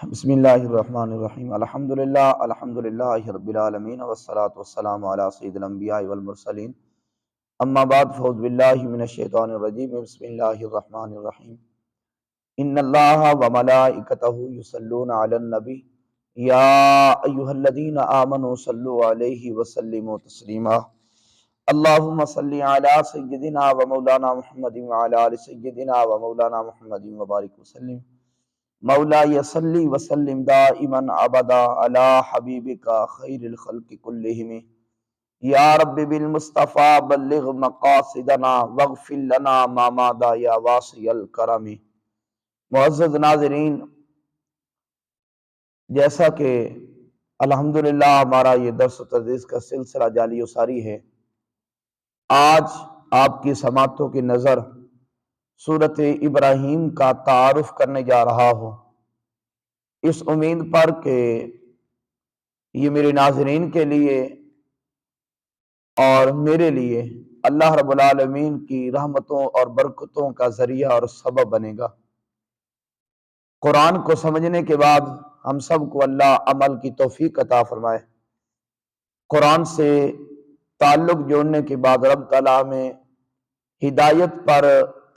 بسم اللہ الرحمن الرحیم الحمدللہ رب العالمین والصلاة والسلام علی سید الانبیاء والمرسلین اما بعد فاعوذ باللہ من الشیطان الرجیم بسم اللہ الرحمن الرحیم ان اللہ وملائکتہ یصلون علی النبی یا ایہا الذین آمنوا صلوا علیہ وسلموا تسلیما اللہم صلی علی سیدنا ومولانا محمد وعلی آل سیدنا ومولانا محمد وبارک وسلم مولا یصلی وسلم دائما ابدا علی حبیبک خیر الخلق کلہم یا رب بالمصطفیٰ بلغ مقاصدنا واغفر لنا ما مادا یا واسع الکرم۔ معزز ناظرین، جیسا کہ الحمدللہ ہمارا یہ درس و تدریس کا سلسلہ جاری و ساری ہے، آج آپ کی سماعتوں کی نظر سورۃ ابراہیم کا تعارف کرنے جا رہا ہوں، اس امید پر کہ یہ میرے ناظرین کے لیے اور میرے لیے اللہ رب العالمین کی رحمتوں اور برکتوں کا ذریعہ اور سبب بنے گا۔ قرآن کو سمجھنے کے بعد ہم سب کو اللہ عمل کی توفیق عطا فرمائے۔ قرآن سے تعلق جوڑنے کے بعد رب تعالیٰ میں ہدایت پر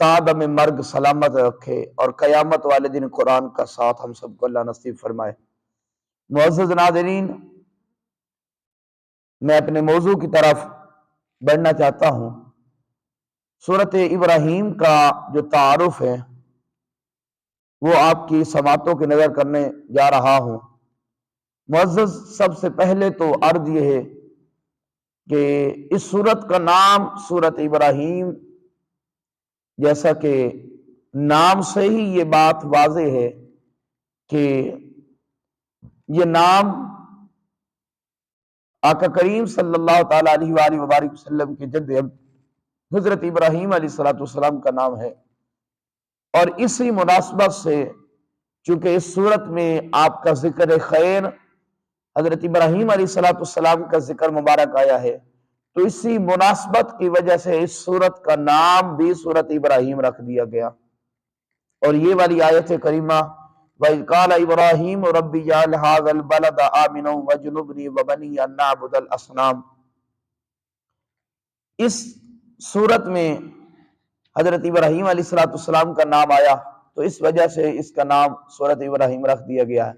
تا دم مرگ سلامت رکھے اور قیامت والے دن قرآن کا ساتھ ہم سب کو اللہ نصیب فرمائے۔ معزز ناظرین، میں اپنے موضوع کی طرف بڑھنا چاہتا ہوں۔ سورۃ ابراہیم کا جو تعارف ہے وہ آپ کی سماعتوں کی نظر کرنے جا رہا ہوں۔ معزز، سب سے پہلے تو عرض یہ ہے کہ اس سورت کا نام سورۃ ابراہیم، جیسا کہ نام سے ہی یہ بات واضح ہے کہ یہ نام آقا کریم صلی اللہ تعالیٰ علیہ وآلہ وبارک وسلم کے جد حضرت ابراہیم علیہ السلام کا نام ہے، اور اسی مناسبت سے چونکہ اس صورت میں آپ کا ذکر خیر حضرت ابراہیم علیہ السلام کا ذکر مبارک آیا ہے، تو اسی مناسبت کی وجہ سے اس سورت کا نام بھی سورۃ ابراہیم رکھ دیا گیا۔ اور یہ والی آیت کریمہ وَإِذْ قَالَ إِبْرَاهِيمُ رَبِّ اجْعَلْ هَٰذَا الْبَلَدَ آمِنًا وَاجْنُبْنِي وَبَنِيَّ أَن نَّعْبُدَ الْأَصْنَامَ، اس سورت میں حضرت ابراہیم علیہ السلام کا نام آیا تو اس وجہ سے اس کا نام سورۃ ابراہیم رکھ دیا گیا ہے۔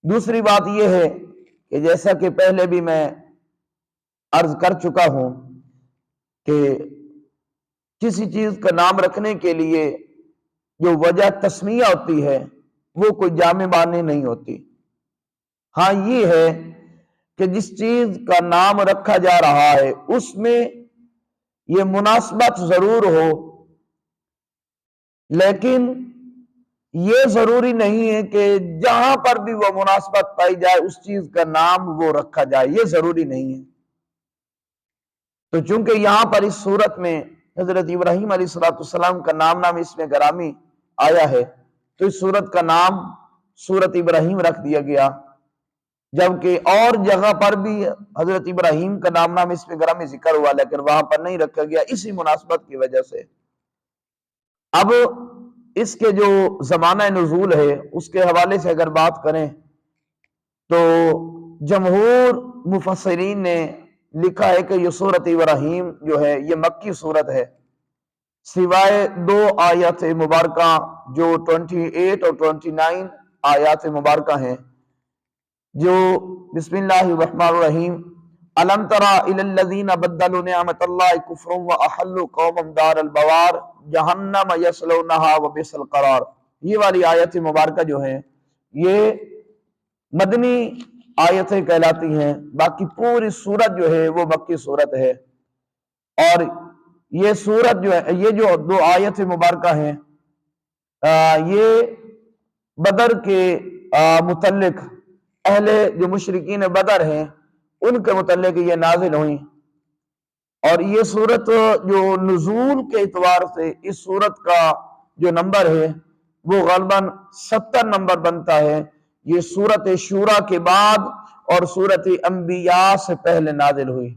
دوسری بات یہ ہے کہ جیسا کہ پہلے بھی میں عرض کر چکا ہوں کہ کسی چیز کا نام رکھنے کے لیے جو وجہ تسمیہ ہوتی ہے وہ کوئی جامع معنی نہیں ہوتی۔ ہاں یہ ہے کہ جس چیز کا نام رکھا جا رہا ہے اس میں یہ مناسبت ضرور ہو، لیکن یہ ضروری نہیں ہے کہ جہاں پر بھی وہ مناسبت پائی جائے اس چیز کا نام وہ رکھا جائے، یہ ضروری نہیں ہے۔ تو چونکہ یہاں پر اس صورت میں حضرت ابراہیم علیہ السلام کا نام اس میں گرامی آیا ہے تو اس صورت کا نام سورۃ ابراہیم رکھ دیا گیا، جبکہ اور جگہ پر بھی حضرت ابراہیم کا نام اس میں گرامی ذکر ہوا لیکن وہاں پر نہیں رکھا گیا، اسی مناسبت کی وجہ سے۔ اب اس کے جو زمانہ نزول ہے اس کے حوالے سے اگر بات کریں تو جمہور مفسرین نے لکھا ہے کہ یہ سورۃ ابراہیم جو ہے یہ مکی سورت ہے، سوائے دو آیات مبارکہ جو 28 اور 29 آیات مبارکہ ہیں، جو بسم اللہ الرحمن الرحیم الم تر الی الذین بدلوا نعمت اللہ کفرا واحلوا قومهم دار البوار جہنم یصلونہا وبئس القرار، یہ والی آیت مبارکہ جو ہیں یہ مدنی آیتیں کہلاتی ہیں، باقی پوری سورت جو ہے وہ مکی سورت ہے۔ اور یہ سورت جو ہے، یہ جو دو آیت مبارکہ ہیں یہ بدر کے متعلق اہل جو مشرکین بدر ہیں ان کے متعلق یہ نازل ہوئیں، اور یہ سورت جو نزول کے اعتبار سے اس سورت کا جو نمبر ہے وہ غالباً 70 نمبر بنتا ہے۔ یہ سورت شورا کے بعد اور سورت انبیاء سے پہلے نازل ہوئی،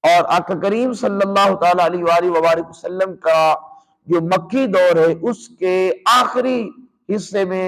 اور آقا کریم صلی اللہ تعالیٰ علیہ وآلہ وبارک وسلم کا جو مکی دور ہے اس کے آخری حصے میں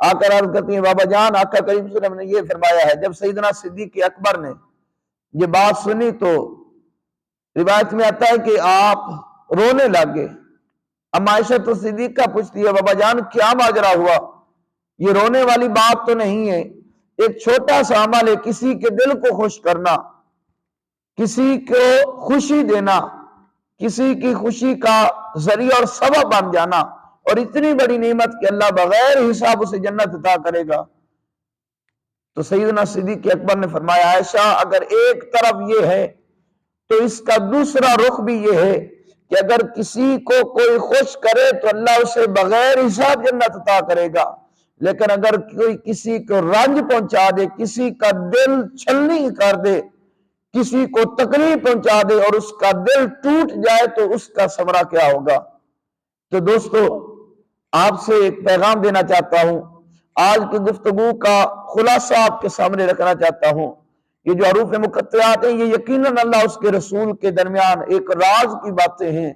کر عرض کرتی ہیں بابا جان آقا کریم صلی اللہ علیہ وسلم نے یہ فرمایا ہے۔ جب سیدنا صدیق اکبر نے یہ بات سنی تو روایت میں آتا ہے کہ آپ رونے لگے۔ ام عائشہ تو صدیقہ پوچھتی ہے بابا جان کیا ماجرا ہوا؟ یہ رونے والی بات تو نہیں ہے، ایک چھوٹا سا عمل ہے، کسی کے دل کو خوش کرنا، کسی کو خوشی دینا، کسی کی خوشی کا ذریعہ اور سبب بن جانا، اور اتنی بڑی نعمت کہ اللہ بغیر حساب اسے جنت عطا کرے گا۔ تو سیدنا صدیق اکبر نے فرمایا عائشہ اگر ایک طرف یہ ہے تو اس کا دوسرا رخ بھی یہ ہے کہ اگر کسی کو کوئی خوش کرے تو اللہ اسے بغیر حساب جنت عطا کرے گا، لیکن اگر کوئی کسی کو رنج پہنچا دے، کسی کا دل چھلنی کر دے، کسی کو تکلیف پہنچا دے اور اس کا دل ٹوٹ جائے تو اس کا ثمرہ کیا ہوگا؟ تو دوستو آپ سے ایک پیغام دینا چاہتا ہوں، آج کی گفتگو کا خلاصہ آپ کے سامنے رکھنا چاہتا ہوں۔ یہ جو حروف مقطعات ہیں یہ یقیناً اللہ اس کے رسول کے درمیان ایک راز کی باتیں ہیں،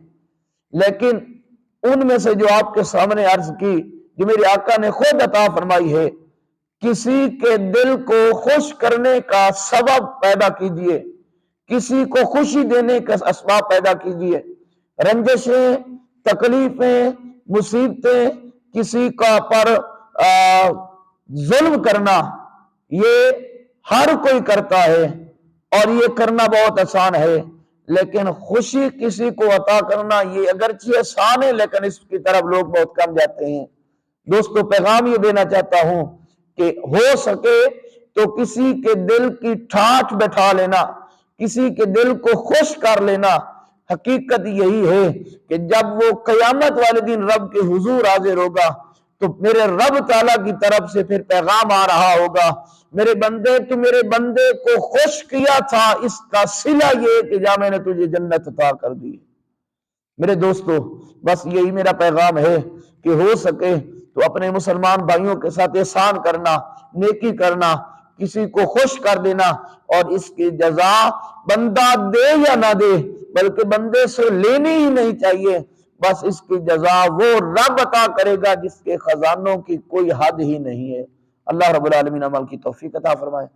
لیکن ان میں سے جو آپ کے سامنے عرض کی جو میرے آقا نے خود عطا فرمائی ہے، کسی کے دل کو خوش کرنے کا سبب پیدا کیجئے، کسی کو خوشی دینے کا اسباب پیدا کیجئے۔ رنجشیں، تکلیفیں، مصیبتیں، کسی کا پر ظلم کرنا یہ ہر کوئی کرتا ہے اور یہ کرنا بہت آسان ہے، لیکن خوشی کسی کو عطا کرنا یہ اگرچہ آسان ہے لیکن اس کی طرف لوگ بہت کم جاتے ہیں۔ دوستو پیغام یہ دینا چاہتا ہوں کہ ہو سکے تو کسی کے دل کی ٹھاٹھ بٹھا لینا، کسی کے دل کو خوش کر لینا۔ حقیقت یہی ہے کہ جب وہ قیامت والے دن رب کے حضور حاضر ہوگا تو میرے رب تعالیٰ کی طرف سے پھر پیغام آ رہا ہوگا، میرے بندے تو میرے بندے کو خوش کیا تھا، اس کا صلہ یہ کہ جا میں نے تجھے جنت عطا کر دی۔ میرے دوستو بس یہی میرا پیغام ہے کہ ہو سکے تو اپنے مسلمان بھائیوں کے ساتھ احسان کرنا، نیکی کرنا، کسی کو خوش کر دینا، اور اس کی جزا بندہ دے یا نہ دے بلکہ بندے سے لینی ہی نہیں چاہیے، بس اس کی جزا وہ رب عطا کرے گا جس کے خزانوں کی کوئی حد ہی نہیں ہے۔ اللہ رب العالمین عمل کی توفیق عطا فرمائے۔